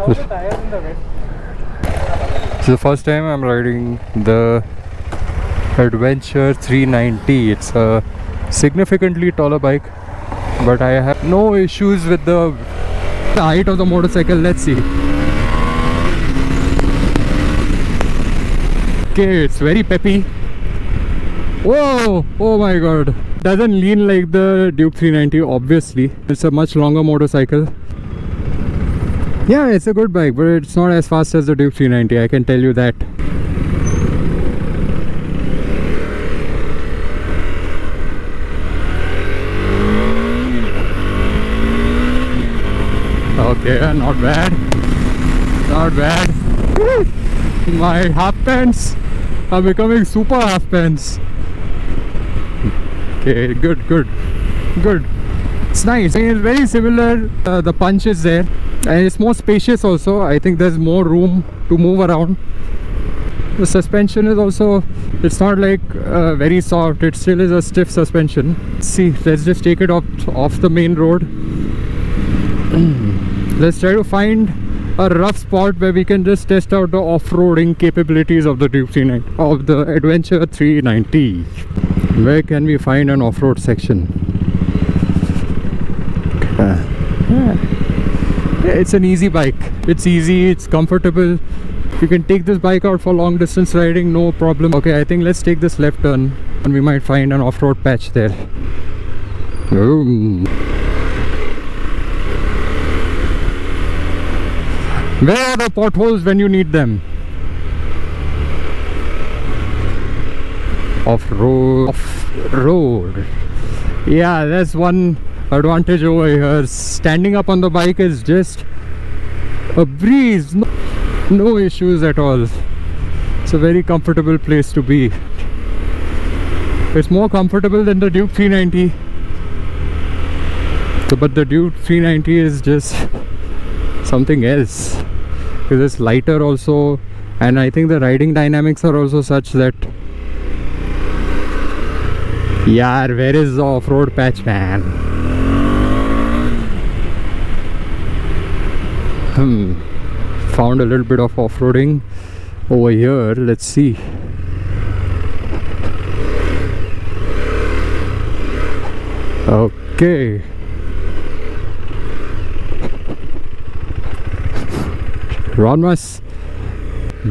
It's the first time I'm riding the Adventure 390. It's a significantly taller bike, but I have no issues with the height of the motorcycle. Let's see. Okay, it's very peppy. Whoa! Oh my god. Doesn't lean like the Duke 390, obviously. It's a much longer motorcycle. Yeah, it's a good bike, but it's not as fast as the Duke 390, I can tell you that. Okay, not bad. Not bad. My half pants are becoming super half pants. Okay, good. It's nice. It's very similar. The punch is there, and it's more spacious also. I think there's more room to move around. The suspension is also, it's not like very soft. It still is a stiff suspension. Let's see, let's just take it off the main road. Let's try to find a rough spot where we can just test out the off-roading capabilities of the Duke 390, of the Adventure 390. Where can we find an off-road section? It's an easy bike. It's easy, it's comfortable. You can take this bike out for long distance riding, no problem. Okay, I think let's take this left turn and we might find an off-road patch there. Where are the potholes when you need them? Off-road. Yeah, that's one advantage over here. Standing up on the bike is just a breeze. No issues at all. It's a very comfortable place to be. It's more comfortable than the Duke 390. But the Duke 390 is just something else. Because it's lighter also, and I think the riding dynamics are also such that, yeah, where is the off-road patch, man? Found a little bit of off-roading over here. Let's see. Okay. Ronmas.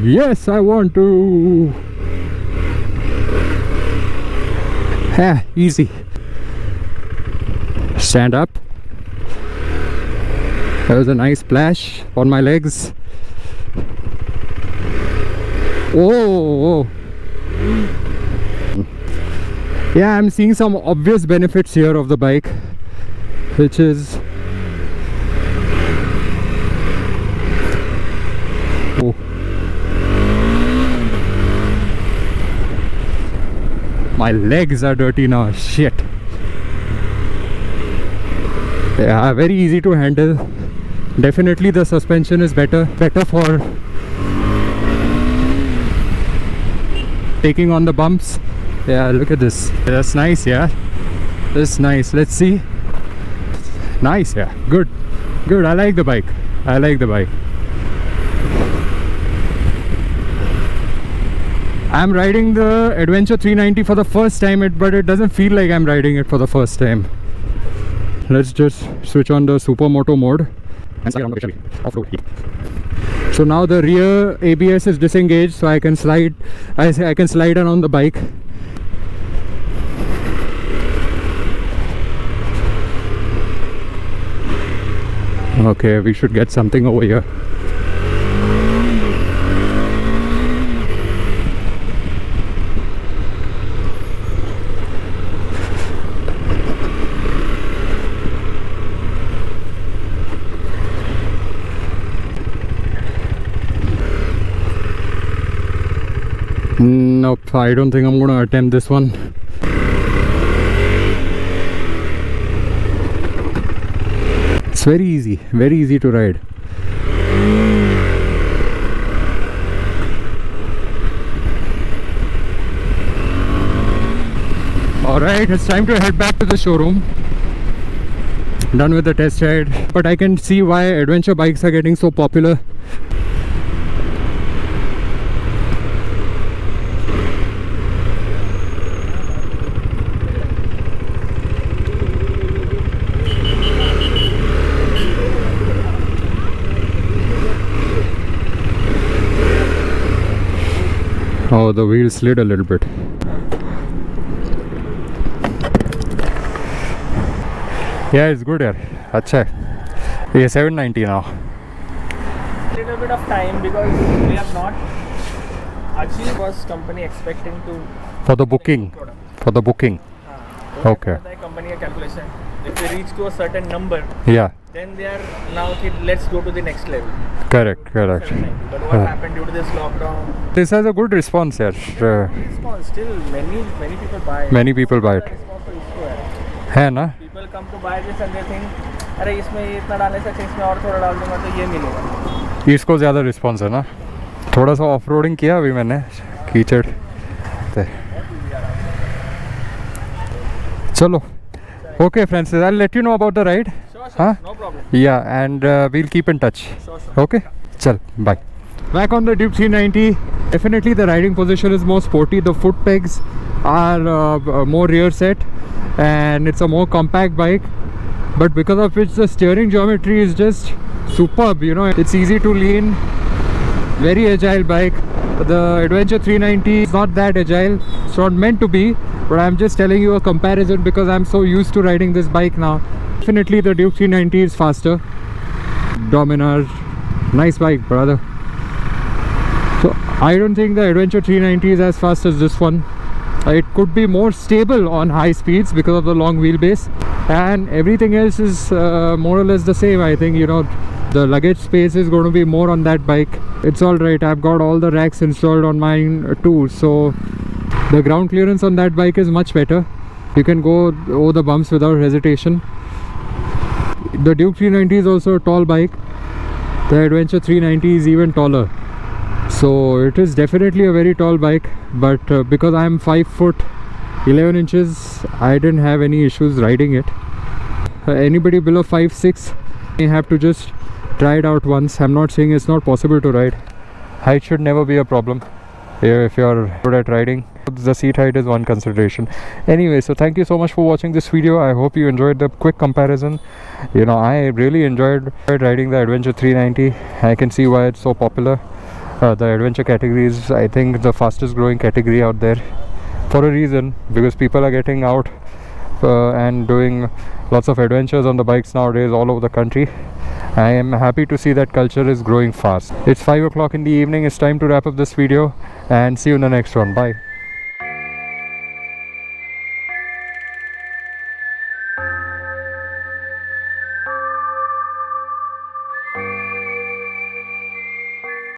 Yes, I want to. Easy. Stand up. That was a nice splash on my legs. Whoa. Yeah, I'm seeing some obvious benefits here of the bike, which is my legs are dirty now. Shit. Yeah, very easy to handle. Definitely the suspension is better for taking on the bumps. Yeah, look at this. That's nice. Yeah, that's nice. Let's see. Nice. Yeah, good. I like the bike. I'm riding the Adventure 390 for the first time, but it doesn't feel like I'm riding it for the first time. Let's just switch on the Supermoto mode and slide on the off-road. So now the rear ABS is disengaged, so I can slide. I can slide around the bike. Okay, we should get something over here. Nope, I don't think I'm gonna attempt this one. It's very easy to ride. Alright, it's time to head back to the showroom. done with the test ride, but I can see why adventure bikes are getting so popular. Oh, the wheel slid a little bit. Yeah, it's good yaar. Acha hai. Yeah, 790 now. Little bit of time because we have not achieved was company expecting to For the booking. product. For the booking. Okay. The company calculation. If we reach to a certain number, Yeah. then they are now okay, let's go to the next level. Correct. Correct. 790. But what happened due to this lockdown? This has a good response yaar. Response still many people buy. Many people buy it. Response तो इसको है. है ना? People come to buy this and they think अरे इसमें ये इतना डालने से अच्छा इसमें और थोड़ा डाल दूंगा तो ये मिलेगा. इसको ज़्यादा रिस्पॉन्स है ना. थोड़ा सा ऑफ रोडिंग किया अभी मैंने कीचड़ ते. चलो. Okay friends, I'll let you know about the ride. Sure, Huh? no problem. Yeah, and we'll keep in touch. Sure. Okay? Chal, bye. Back on the Duke 390. Definitely the riding position is more sporty. The foot pegs are more rear set, and it's a more compact bike. But because of which the steering geometry is just superb, you know. It's easy to lean, very agile bike. The Adventure 390 is not that agile. It's not meant to be, but I'm just telling you a comparison because I'm so used to riding this bike now. Definitely the Duke 390 is faster. Dominar, nice bike, brother. So I don't think the Adventure 390 is as fast as this one. It could be more stable on high speeds because of the long wheelbase, and everything else is more or less the same. I think, you know, the luggage space is going to be more on that bike. It's all right. I've got all the racks installed on mine too, so the ground clearance on that bike is much better. You can go over the bumps without hesitation. The Duke 390 is also a tall bike. The Adventure 390 is even taller. So it is definitely a very tall bike, but because I'm 5 foot 11 inches, I didn't have any issues riding it. Anybody below 5'6" may have to just try it out once. I'm not saying it's not possible to ride. Height should never be a problem if you're good at riding. The seat height is one consideration. Anyway, so thank you so much for watching this video. I hope you enjoyed the quick comparison. You know, I really enjoyed riding the Adventure 390. I can see why it's so popular. The adventure category is, I think, the fastest growing category out there for a reason, because people are getting out and doing lots of adventures on the bikes nowadays all over the country. I am happy to see that culture is growing fast. It's 5 o'clock in the evening. It's time to wrap up this video and see you in the next one. Bye.